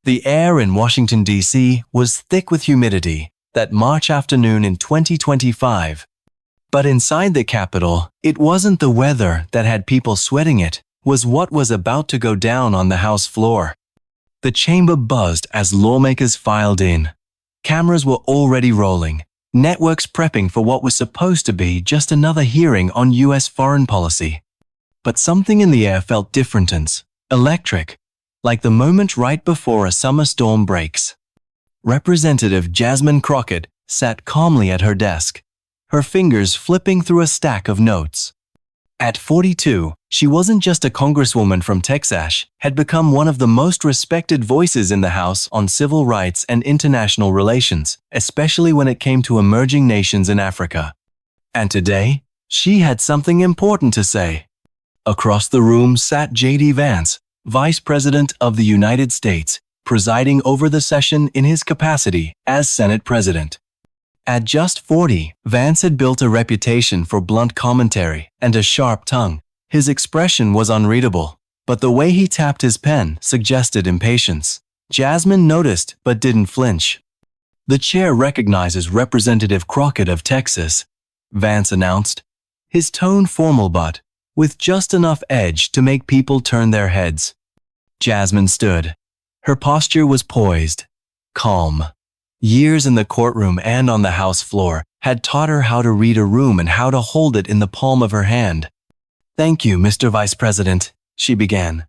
The air in Washington, D.C. was thick with humidity that March afternoon in 2025. But inside the Capitol, it wasn't the weather that had people sweating, it was what was about to go down on the House floor. The chamber buzzed as lawmakers filed in. Cameras were already rolling, networks prepping for what was supposed to be just another hearing on U.S. foreign policy. But something in the air felt different and electric, like the moment right before a summer storm breaks. Representative Jasmine Crockett sat calmly at her desk, her fingers flipping through a stack of notes. At 42, she wasn't just a congresswoman from Texas, had become one of the most respected voices in the House on civil rights and international relations, especially when it came to emerging nations in Africa. And today, she had something important to say. Across the room sat J.D. Vance, Vice President of the United States, presiding over the session in his capacity as Senate President. At just 40, Vance had built a reputation for blunt commentary and a sharp tongue. His expression was unreadable, but the way he tapped his pen suggested impatience. Jasmine noticed but didn't flinch. "The chair recognizes Representative Crockett of Texas," Vance announced, his tone formal but with just enough edge to make people turn their heads. Jasmine stood. Her posture was poised, calm. Years in the courtroom and on the House floor had taught her how to read a room and how to hold it in the palm of her hand. "Thank you, Mr. Vice President," she began.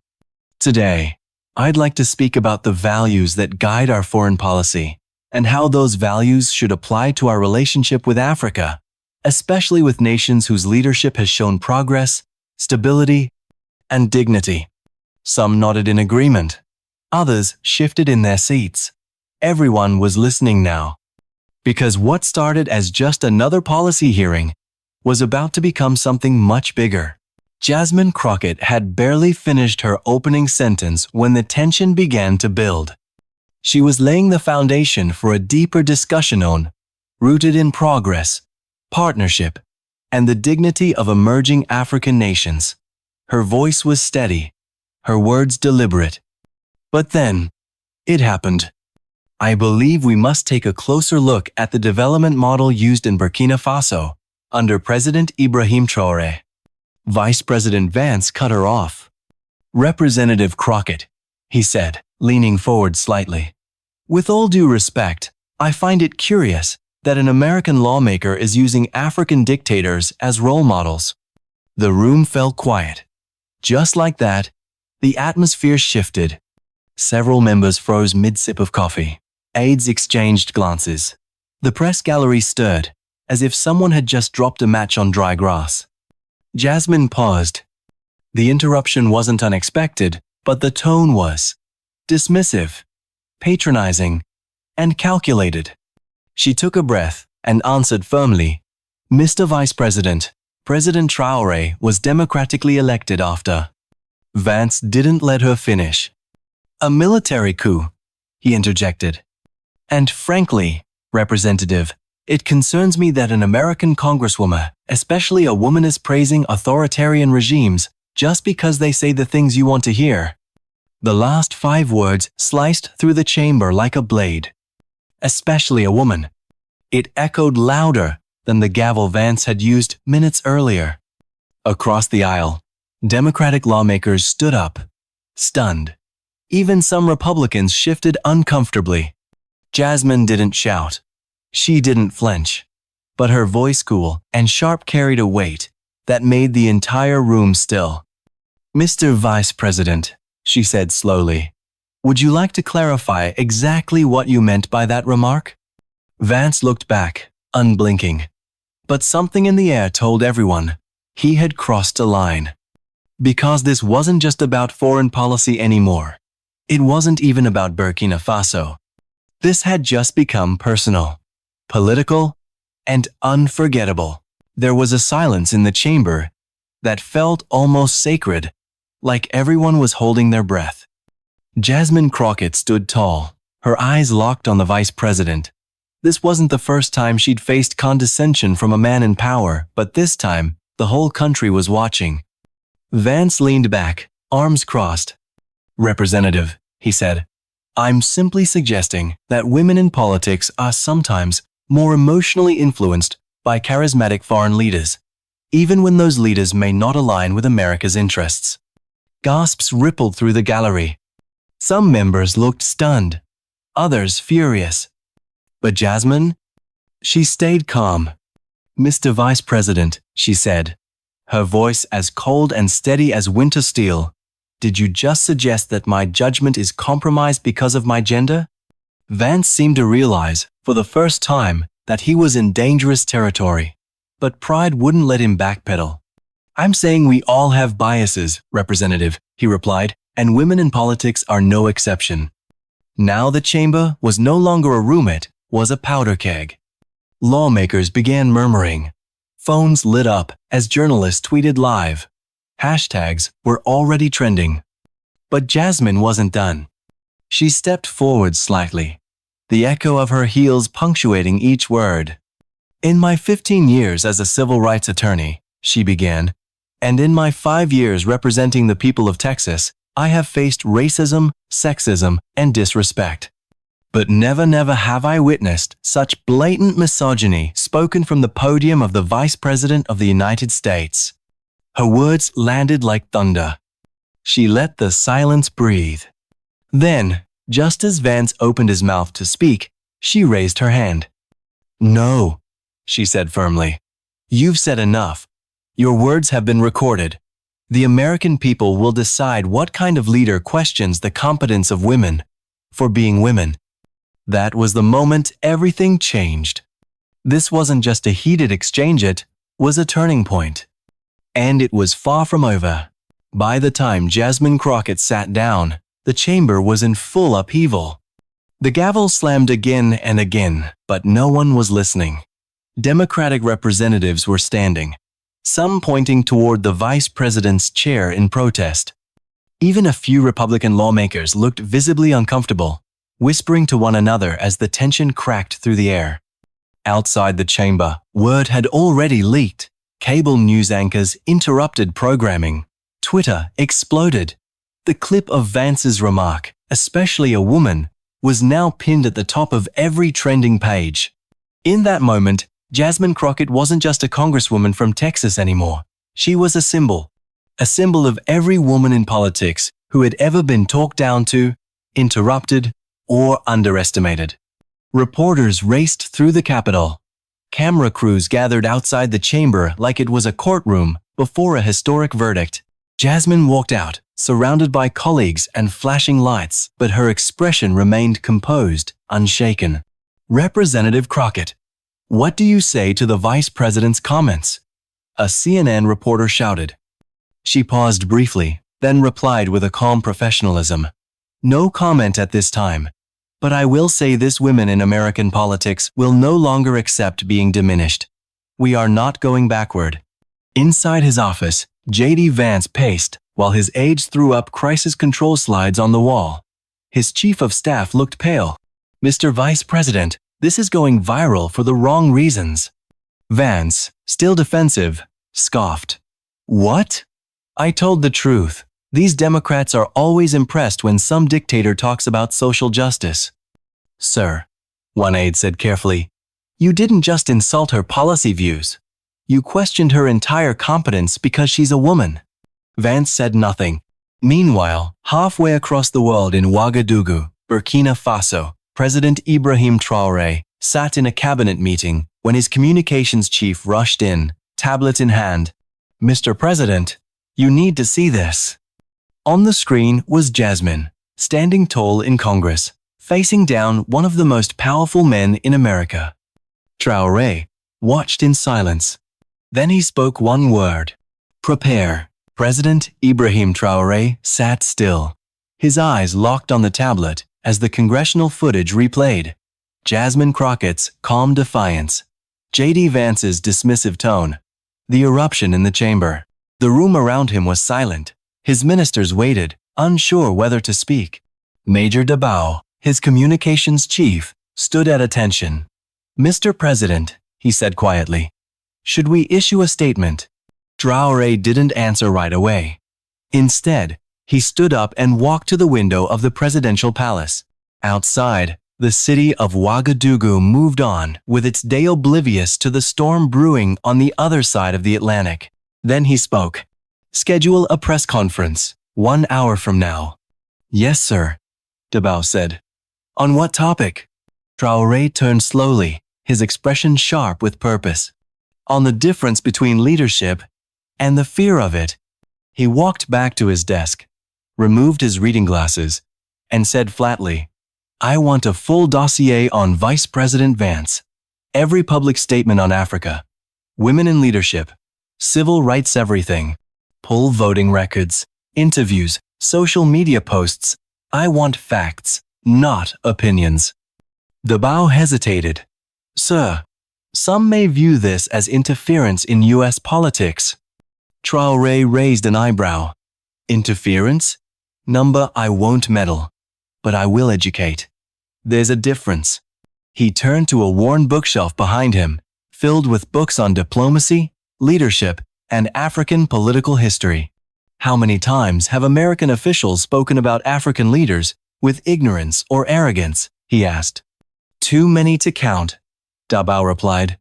"Today, I'd like to speak about the values that guide our foreign policy and how those values should apply to our relationship with Africa, especially with nations whose leadership has shown progress, stability, and dignity." Some nodded in agreement. Others shifted in their seats. Everyone was listening now, because what started as just another policy hearing was about to become something much bigger. Jasmine Crockett had barely finished her opening sentence when the tension began to build. She was laying the foundation for a deeper discussion rooted in progress, partnership, and the dignity of emerging African nations. Her voice was steady, her words deliberate. But then, it happened. "I believe we must take a closer look at the development model used in Burkina Faso under President Ibrahim Traoré." Vice President Vance cut her off. "Representative Crockett," he said, leaning forward slightly. "With all due respect, I find it curious that an American lawmaker is using African dictators as role models." The room fell quiet. Just like that, the atmosphere shifted. Several members froze mid-sip of coffee. Aides exchanged glances. The press gallery stirred, as if someone had just dropped a match on dry grass. Jasmine paused. The interruption wasn't unexpected, but the tone was dismissive, patronizing, and calculated. She took a breath and answered firmly, "Mr. Vice President, President Traoré was democratically elected after." Vance didn't let her finish. "A military coup," he interjected. "And frankly, Representative, it concerns me that an American congresswoman, especially a woman, is praising authoritarian regimes just because they say the things you want to hear." The last 5 words sliced through the chamber like a blade. "Especially a woman." It echoed louder than the gavel Vance had used minutes earlier. Across the aisle, Democratic lawmakers stood up, stunned. Even some Republicans shifted uncomfortably. Jasmine didn't shout. She didn't flinch. But her voice, cool and sharp, carried a weight that made the entire room still. "Mr. Vice President," she said slowly, "would you like to clarify exactly what you meant by that remark?" Vance looked back, unblinking. But something in the air told everyone he had crossed a line. Because this wasn't just about foreign policy anymore. It wasn't even about Burkina Faso. This had just become personal, political, and unforgettable. There was a silence in the chamber that felt almost sacred, like everyone was holding their breath. Jasmine Crockett stood tall, her eyes locked on the vice president. This wasn't the first time she'd faced condescension from a man in power, but this time, the whole country was watching. Vance leaned back, arms crossed. "Representative," he said, I'm simply suggesting that women in politics are sometimes more emotionally influenced by charismatic foreign leaders, even when those leaders may not align with America's interests. Gasps rippled through the gallery. Some members looked stunned, others furious. But Jasmine? She stayed calm. "Mr. Vice President," she said, her voice as cold and steady as winter steel, "did you just suggest that my judgment is compromised because of my gender?" Vance seemed to realize, for the first time, that he was in dangerous territory. But pride wouldn't let him backpedal. "I'm saying we all have biases, Representative," he replied, "and women in politics are no exception." Now the chamber was no longer a room, it was a powder keg. Lawmakers began murmuring. Phones lit up as journalists tweeted live. Hashtags were already trending. But Jasmine wasn't done. She stepped forward slightly, the echo of her heels punctuating each word. "In my 15 years as a civil rights attorney," she began, "and in my 5 years representing the people of Texas, I have faced racism, sexism, and disrespect. But never have I witnessed such blatant misogyny spoken from the podium of the Vice President of the United States." Her words landed like thunder. She let the silence breathe. Then, just as Vance opened his mouth to speak, she raised her hand. "No," she said firmly. "You've said enough. Your words have been recorded. The American people will decide what kind of leader questions the competence of women for being women." That was the moment everything changed. This wasn't just a heated exchange, it was a turning point. And it was far from over. By the time Jasmine Crockett sat down, the chamber was in full upheaval. The gavel slammed again and again, but no one was listening. Democratic representatives were standing, some pointing toward the vice president's chair in protest. Even a few Republican lawmakers looked visibly uncomfortable, whispering to one another as the tension cracked through the air. Outside the chamber, word had already leaked. Cable news anchors interrupted programming. Twitter exploded. The clip of Vance's remark, "especially a woman," was now pinned at the top of every trending page. In that moment, Jasmine Crockett wasn't just a congresswoman from Texas anymore. She was a symbol of every woman in politics who had ever been talked down to, interrupted, or underestimated. Reporters raced through the Capitol. Camera crews gathered outside the chamber like it was a courtroom before a historic verdict. Jasmine walked out, surrounded by colleagues and flashing lights, but her expression remained composed, unshaken. "Representative Crockett, what do you say to the Vice President's comments?" a CNN reporter shouted. She paused briefly, then replied with a calm professionalism. "No comment at this time. But I will say this: women in American politics will no longer accept being diminished. We are not going backward." Inside his office, J.D. Vance paced while his aides threw up crisis control slides on the wall. His chief of staff looked pale. "Mr. Vice President, this is going viral for the wrong reasons." Vance, still defensive, scoffed. "What?" "I told the truth. These Democrats are always impressed when some dictator talks about social justice." "Sir," one aide said carefully, "you didn't just insult her policy views. You questioned her entire competence because she's a woman." Vance said nothing. Meanwhile, halfway across the world in Ouagadougou, Burkina Faso, President Ibrahim Traoré sat in a cabinet meeting when his communications chief rushed in, tablet in hand. "Mr. President, you need to see this." On the screen was Jasmine, standing tall in Congress, facing down one of the most powerful men in America. Traoré watched in silence. Then he spoke one word: "Prepare." President Ibrahim Traoré sat still, his eyes locked on the tablet as the congressional footage replayed. Jasmine Crockett's calm defiance, J.D. Vance's dismissive tone, the eruption in the chamber. The room around him was silent. His ministers waited, unsure whether to speak. Major Dabao, his communications chief, stood at attention. "Mr. President," he said quietly, "should we issue a statement?" Traoré didn't answer right away. Instead, he stood up and walked to the window of the presidential palace. Outside, the city of Ouagadougou moved on with its day oblivious to the storm brewing on the other side of the Atlantic. Then he spoke. Schedule a press conference, 1 hour from now. Yes, sir, Dabao said. On what topic? Traoré turned slowly, his expression sharp with purpose. On the difference between leadership and the fear of it. He walked back to his desk, removed his reading glasses, and said flatly, I want a full dossier on Vice President Vance, every public statement on Africa, women in leadership, civil rights everything, poll voting records, interviews, social media posts. I want facts, not opinions. Dabao hesitated. Sir, some may view this as interference in U.S. politics. Traoré raised an eyebrow. Interference? Number, I won't meddle, but I will educate. There's a difference. He turned to a worn bookshelf behind him, filled with books on diplomacy, leadership, and African political history. How many times have American officials spoken about African leaders with ignorance or arrogance? He asked. Too many to count, Dabao replied.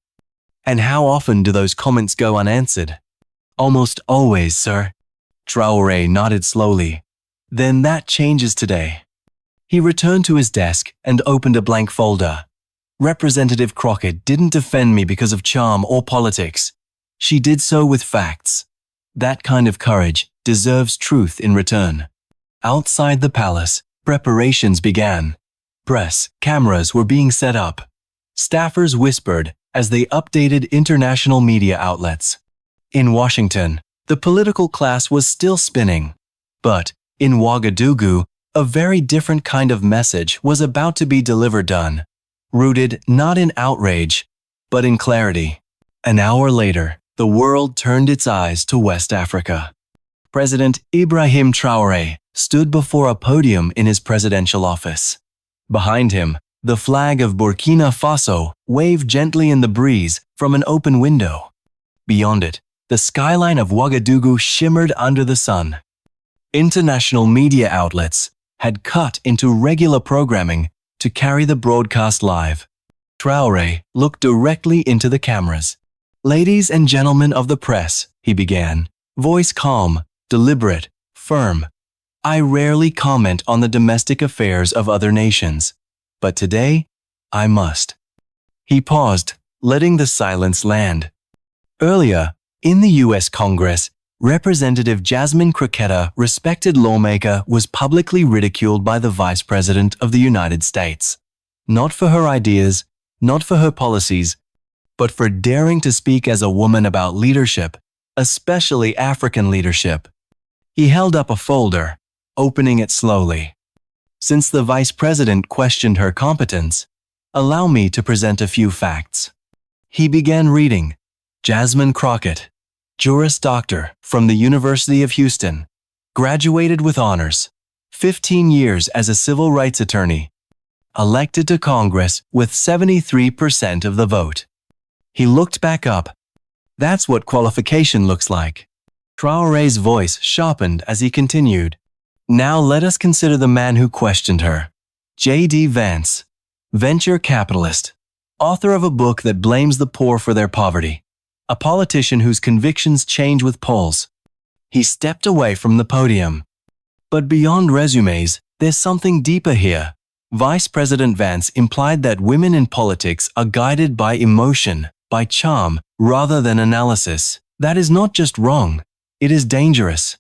And how often do those comments go unanswered? Almost always, sir. Traoré nodded slowly. Then that changes today. He returned to his desk and opened a blank folder. Representative Crockett didn't defend me because of charm or politics. She did so with facts. That kind of courage deserves truth in return. Outside the palace, preparations began. Press cameras were being set up. Staffers whispered as they updated international media outlets. In Washington, the political class was still spinning. But in Ouagadougou, a very different kind of message was about to be delivered, rooted not in outrage, but in clarity. An hour later, the world turned its eyes to West Africa. President Ibrahim Traoré stood before a podium in his presidential office. Behind him, the flag of Burkina Faso waved gently in the breeze from an open window. Beyond it, the skyline of Ouagadougou shimmered under the sun. International media outlets had cut into regular programming to carry the broadcast live. Traoré looked directly into the cameras. Ladies and gentlemen of the press, he began, voice calm, deliberate, firm. I rarely comment on the domestic affairs of other nations, but today, I must. He paused, letting the silence land. Earlier, in the U.S. Congress, Representative Jasmine, Crockett, respected lawmaker, was publicly ridiculed by the Vice President of the United States. Not for her ideas, not for her policies, but for daring to speak as a woman about leadership, especially African leadership. He held up a folder, opening it slowly. Since the Vice President questioned her competence, allow me to present a few facts. He began reading. Jasmine Crockett, Juris Doctor from the University of Houston, graduated with honors, 15 years as a civil rights attorney, elected to Congress with 73% of the vote. He looked back up. That's what qualification looks like. Traoré's voice sharpened as he continued. Now let us consider the man who questioned her. J.D. Vance, venture capitalist, author of a book that blames the poor for their poverty. A politician whose convictions change with polls. He stepped away from the podium. But beyond resumes, there's something deeper here. Vice President Vance implied that women in politics are guided by emotion, by charm, rather than analysis. That is not just wrong, it is dangerous.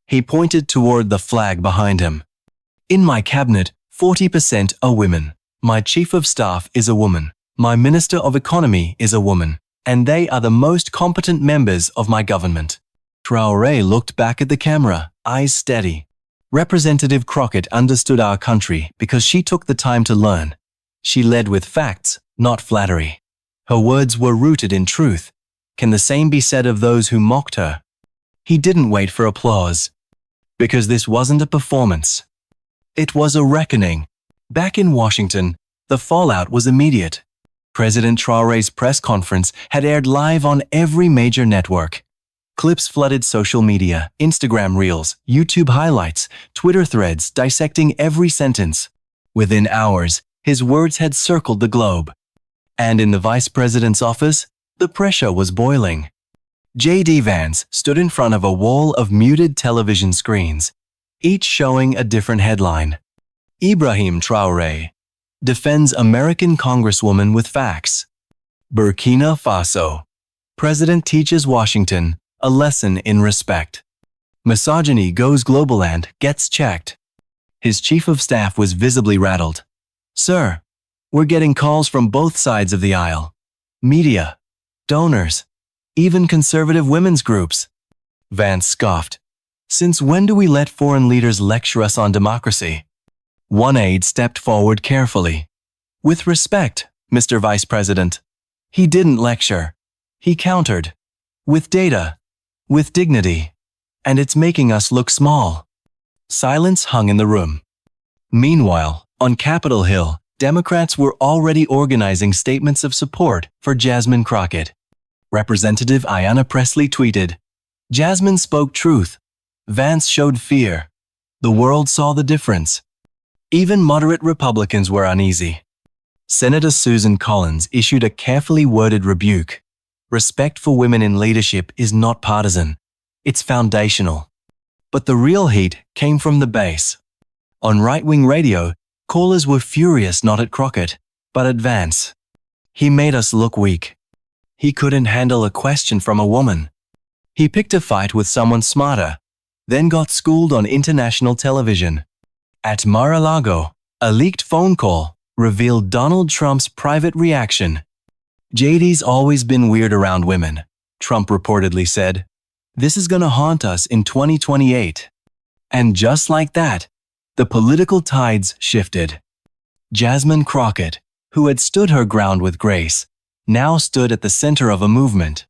He pointed toward the flag behind him. In my cabinet, 40% are women. My chief of staff is a woman. My minister of economy is a woman. And they are the most competent members of my government. Traoré looked back at the camera, eyes steady. Representative Crockett understood our country because she took the time to learn. She led with facts, not flattery. Her words were rooted in truth. Can the same be said of those who mocked her? He didn't wait for applause. Because this wasn't a performance. It was a reckoning. Back in Washington, the fallout was immediate. President Traoré's press conference had aired live on every major network. Clips flooded social media, Instagram reels, YouTube highlights, Twitter threads dissecting every sentence. Within hours, his words had circled the globe. And in the vice president's office, the pressure was boiling. J.D. Vance stood in front of a wall of muted television screens, each showing a different headline. Ibrahim Traoré defends American Congresswoman with facts. Burkina Faso. President teaches Washington a lesson in respect. Misogyny goes global and gets checked. His chief of staff was visibly rattled. "Sir, we're getting calls from both sides of the aisle. Media, donors, even conservative women's groups." Vance scoffed. "Since when do we let foreign leaders lecture us on democracy?" One aide stepped forward carefully. "With respect, Mr. Vice President." He didn't lecture. He countered. With data. With dignity. And it's making us look small. Silence hung in the room. Meanwhile, on Capitol Hill, Democrats were already organizing statements of support for Jasmine Crockett. Representative Ayanna Pressley tweeted, "Jasmine spoke truth. Vance showed fear. The world saw the difference." Even moderate Republicans were uneasy. Senator Susan Collins issued a carefully worded rebuke. Respect for women in leadership is not partisan. It's foundational. But the real heat came from the base. On right-wing radio, callers were furious not at Crockett, but at Vance. He made us look weak. He couldn't handle a question from a woman. He picked a fight with someone smarter, then got schooled on international television. At Mar-a-Lago, a leaked phone call revealed Donald Trump's private reaction. "JD's always been weird around women," Trump reportedly said. "This is gonna haunt us in 2028. And just like that, the political tides shifted. Jasmine Crockett, who had stood her ground with grace, now stood at the center of a movement.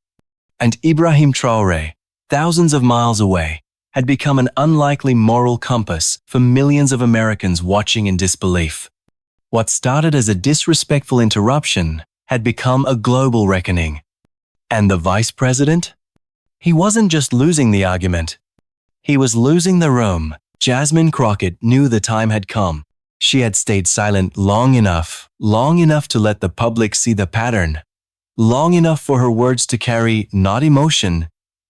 And Ibrahim Traoré, thousands of miles away, had become an unlikely moral compass for millions of Americans watching in disbelief. What started as a disrespectful interruption had become a global reckoning. And the vice president? He wasn't just losing the argument. He was losing the room. Jasmine Crockett knew the time had come. She had stayed silent long enough to let the public see the pattern, long enough for her words to carry not emotion,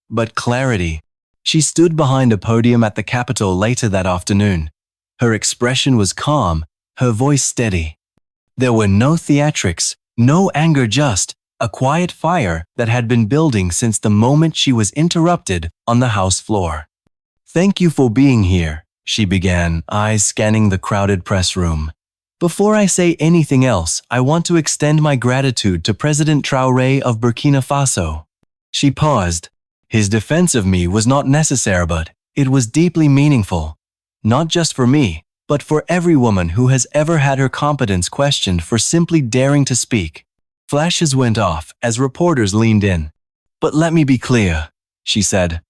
but clarity. She stood behind a podium at the Capitol later that afternoon. Her expression was calm, her voice steady. There were no theatrics, no anger, just a quiet fire that had been building since the moment she was interrupted on the House floor. "Thank you for being here," she began, eyes scanning the crowded press room. "Before I say anything else, I want to extend my gratitude to President Traoré of Burkina Faso." She paused. His defense of me was not necessary, but it was deeply meaningful. Not just for me, but for every woman who has ever had her competence questioned for simply daring to speak. Flashes went off as reporters leaned in. "But let me be clear," she said.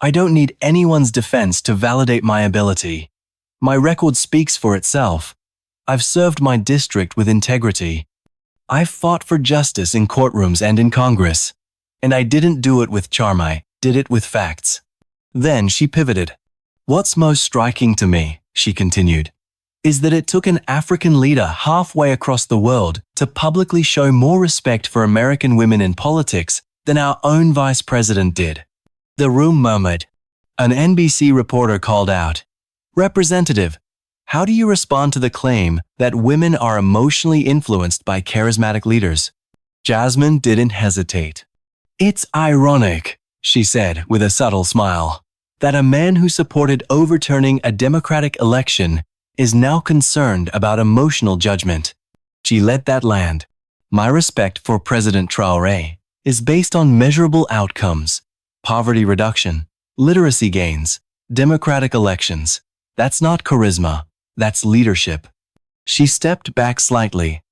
"I don't need anyone's defense to validate my ability. My record speaks for itself. I've served my district with integrity. I've fought for justice in courtrooms and in Congress. And I didn't do it with charm, I did it with facts." Then she pivoted. "What's most striking to me," she continued, "is that it took an African leader halfway across the world to publicly show more respect for American women in politics than our own vice president did." The room murmured. An NBC reporter called out, "Representative, how do you respond to the claim that women are emotionally influenced by charismatic leaders?" Jasmine didn't hesitate. "It's ironic," she said with a subtle smile, "that a man who supported overturning a democratic election is now concerned about emotional judgment." She let that land. "My respect for President Traoré is based on measurable outcomes. Poverty reduction, literacy gains, democratic elections. That's not charisma, that's leadership." She stepped back slightly,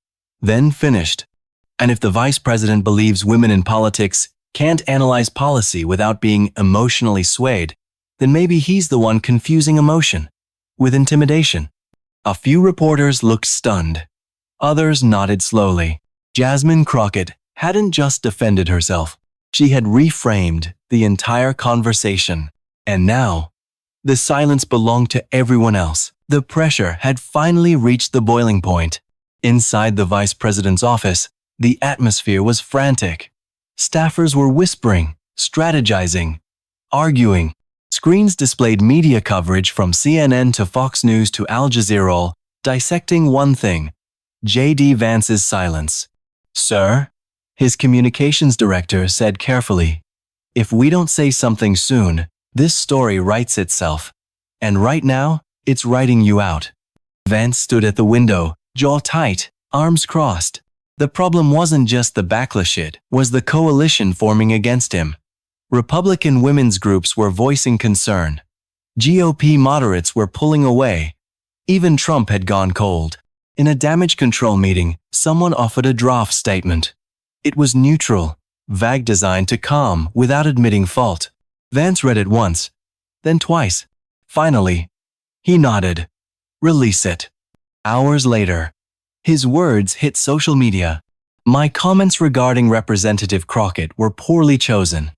then finished. "And if the vice president believes women in politics can't analyze policy without being emotionally swayed, then maybe he's the one confusing emotion with intimidation." A few reporters looked stunned. Others nodded slowly. Jasmine Crockett hadn't just defended herself. She had reframed the entire conversation. And now, the silence belonged to everyone else. The pressure had finally reached the boiling point. Inside the vice president's office, the atmosphere was frantic. Staffers were whispering, strategizing, arguing. Screens displayed media coverage from CNN to Fox News to Al Jazeera, all dissecting one thing: J.D. Vance's silence. "Sir," his communications director said carefully, "if we don't say something soon, this story writes itself. And right now, it's writing you out." Vance stood at the window, jaw tight, arms crossed. The problem wasn't just the backlash, it was the coalition forming against him. Republican women's groups were voicing concern. GOP moderates were pulling away. Even Trump had gone cold. In a damage control meeting, someone offered a draft statement. It was neutral, vague, designed to calm without admitting fault. Vance read it once, then twice. Finally, he nodded. "Release it." Hours later, his words hit social media. "My comments regarding Representative Crockett were poorly chosen.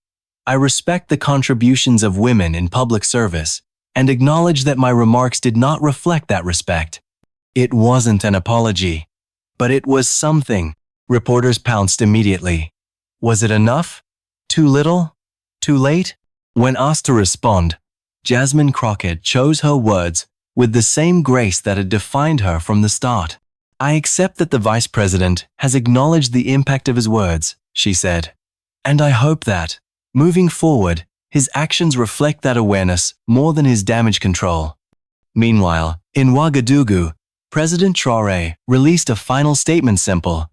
I respect the contributions of women in public service and acknowledge that my remarks did not reflect that respect." It wasn't an apology, but it was something. Reporters pounced immediately. Was it enough? Too little? Too late? When asked to respond, Jasmine Crockett chose her words with the same grace that had defined her from the start. "I accept that the vice president has acknowledged the impact of his words," she said. "And I hope that, moving forward, his actions reflect that awareness more than his damage control." Meanwhile, in Ouagadougou, President Traoré released a final statement, simple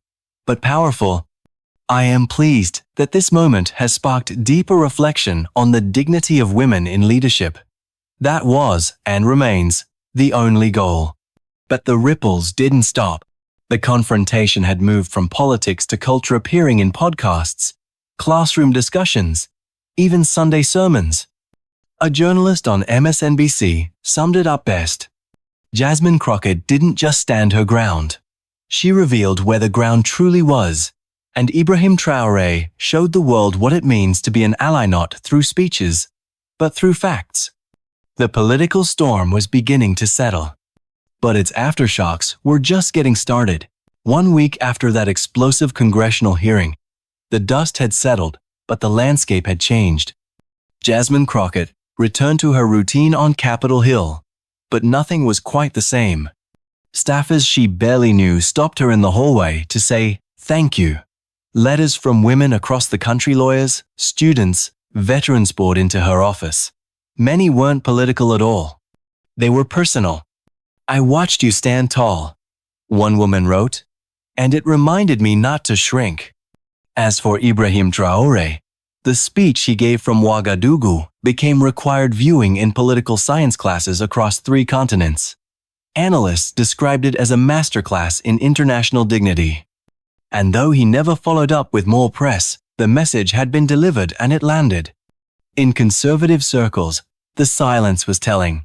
but powerful. "I am pleased that this moment has sparked deeper reflection on the dignity of women in leadership. That was, and remains, the only goal." But the ripples didn't stop. The confrontation had moved from politics to culture, appearing in podcasts, classroom discussions, even Sunday sermons. A journalist on MSNBC summed it up best. Jasmine Crockett didn't just stand her ground. She revealed where the ground truly was, and Ibrahim Traoré showed the world what it means to be an ally, not through speeches, but through facts. The political storm was beginning to settle, but its aftershocks were just getting started. 1 week after that explosive congressional hearing, the dust had settled, but the landscape had changed. Jasmine Crockett returned to her routine on Capitol Hill, but nothing was quite the same. Staffers she barely knew stopped her in the hallway to say thank you. Letters from women across the country, lawyers, students, veterans, poured into her office. Many weren't political at all. They were personal. "I watched you stand tall," one woman wrote, "and it reminded me not to shrink." As for Ibrahim Traoré, the speech he gave from Ouagadougou became required viewing in political science classes across 3 continents. Analysts described it as a masterclass in international dignity. And though he never followed up with more press, the message had been delivered and it landed. In conservative circles, the silence was telling.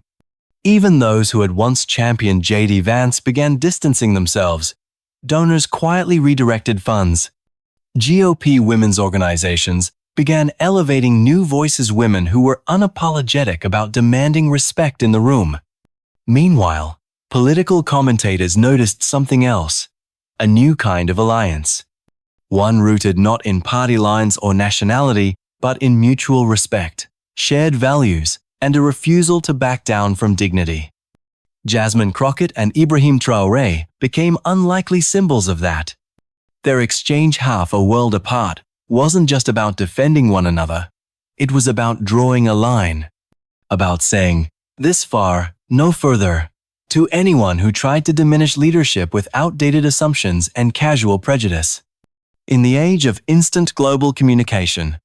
Even those who had once championed J.D. Vance began distancing themselves. Donors quietly redirected funds. GOP women's organizations began elevating new voices, women who were unapologetic about demanding respect in the room. Meanwhile, political commentators noticed something else, a new kind of alliance. One rooted not in party lines or nationality, but in mutual respect, shared values, and a refusal to back down from dignity. Jasmine Crockett and Ibrahim Traoré became unlikely symbols of that. Their exchange, half a world apart, wasn't just about defending one another. It was about drawing a line, about saying, "This far, no further," to anyone who tried to diminish leadership with outdated assumptions and casual prejudice. In the age of instant global communication,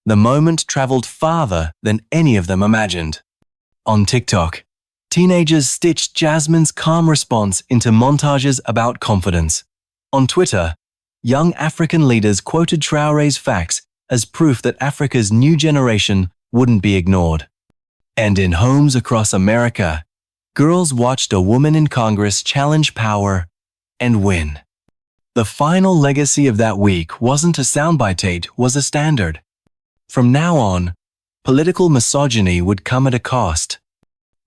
the moment traveled farther than any of them imagined. On TikTok, teenagers stitched Jasmine's calm response into montages about confidence. On Twitter, young African leaders quoted Traoré's facts as proof that Africa's new generation wouldn't be ignored. And in homes across America, girls watched a woman in Congress challenge power and win. The final legacy of that week wasn't a soundbite, it was a standard. From now on, political misogyny would come at a cost.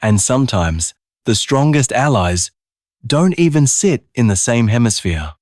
And sometimes, the strongest allies, don't even sit in the same hemisphere.